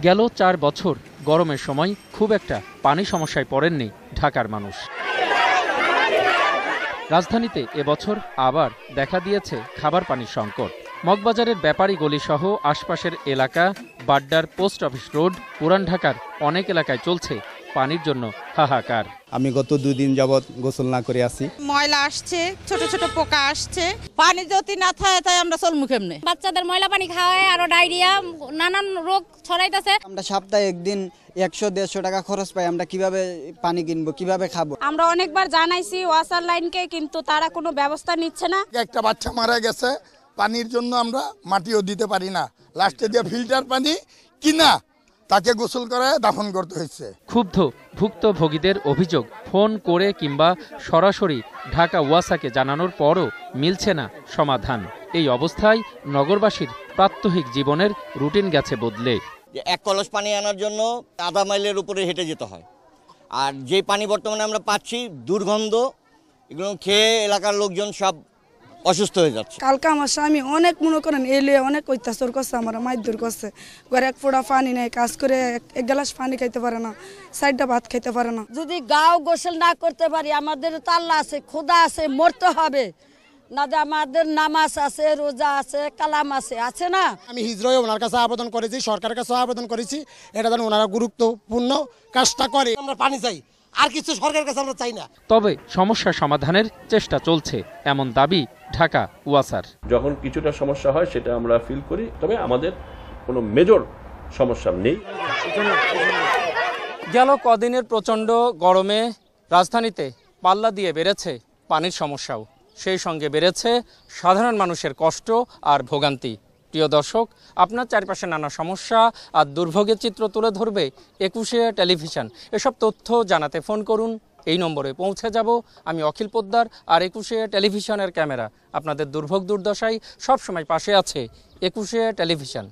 গেল ৪ বছর গরমের সময় খুব একটা পানি সমস্যায় পড়েননি ঢাকার মানুষ। রাজধানীতে এবছর আবার দেখা দিয়েছে খাবার পানির সংকট। মগবাজারের ব্যাপারী গলিসহ আশপাশের এলাকা, বাড্ডার পোস্ট অফিস রোড, পুরান ঢাকার অনেক এলাকায় চলছে পানির জন্য হাহাকার। আমি গত 2 দিন যাবৎ গোসল না করে আছি। ময়লা আসছে, ছোট ছোট পোকা আসছে, পানি যদি না থাকে তাই আমরা চলমু কেমনে? বাচ্চাদের ময়লা পানি খাওয়ায় আরো ডায়রিয়া, নানান রোগ ছড়াইতেছে। আমরা সপ্তাহে একদিন 100-150 টাকা খরচ পাই, আমরা কিভাবে পানি কিনবো, কিভাবে খাবো? আমরা অনেকবার জানাইছি ওয়াসার লাইনকে, কিন্তু তারা কোনো ব্যবস্থা নিচ্ছে না। একটা বাচ্চা মারা গেছে পানির জন্য, আমরা মাটিও দিতে পারি না, লাস্টে দিয়ে ফিল্টার পানি কিনা তাকে গোসল করে দাফন করতে হয়েছে। ক্ষুব্ধ ভুক্তভোগীদের অভিযোগ, ফোন করে কিংবা সরাসরি ঢাকা ওয়াসাকে জানানোর পরও মিলছে না সমাধান। এই অবস্থায় নগরবাসীর প্রাত্যহিক জীবনের রুটিন গেছে বদলে। এক কলস পানি আনার জন্য আধা মাইলের উপরে হেঁটে যেতে হয়, আর যে পানি বর্তমানে আমরা পাচ্ছি দুর্গন্ধ, এগুলো খেয়ে এলাকার লোকজন সব অসুস্থ হয়ে যাচ্ছে। কালকে আমার স্বামী অনেক মনে করেন এলে অনেক অত্যাচার করছে, আমার মারধর করছে। ঘরে এক ফোঁটা পানি নেই, কাজ করে এক গ্লাস পানি খাইতে পারে না, 4টা ভাত খাইতে পারে না। যদি গাও গোসল না করতে পারি, আমাদের তো আল্লাহ আছে, খোদা আছে, মরতে হবে না। যে আমাদের নামাজ আছে, রোজা আছে, কালাম আছে না? আমি হিজরায় ওনার কাছে আবেদন করেছি, সরকারের কাছে আবেদন করেছি, এটা যেন ওনারা গুরুত্বপূর্ণ কাজটা করে। আমরা পানি চাই, আর কিছু সরকারের কাছে আমরা চাই না। তবে সমস্যা সমাধানের চেষ্টা চলছে, এমন দাবি ঢাকা ওয়াসার। যখন কিছুটা সমস্যা হয় সেটা আমরা ফিল করি, তবে আমাদের কোনো মেজর সমস্যা নেই। গেল কদিনের প্রচণ্ড গরমে রাজধানীতে পাল্লা দিয়ে বেড়েছে পানির সমস্যাও, সেই সঙ্গে বেড়েছে সাধারণ মানুষের কষ্ট আর ভোগান্তি। প্রিয় দর্শক, আপনার চারপাশে নানা সমস্যা আর দুর্ভোগের চিত্র তুলে ধরবে 21 টেলিভিশন। এসব তথ্য জানাতে ফোন করুন, এই নম্বরে পৌঁছে যাব আমি অখিল পোদ্দার। আর 21 টেলিভিশনের ক্যামেরা আপনাদের দুর্ভোগ দুর্দশায় সবসময় পাশে আছে 21 টেলিভিশন।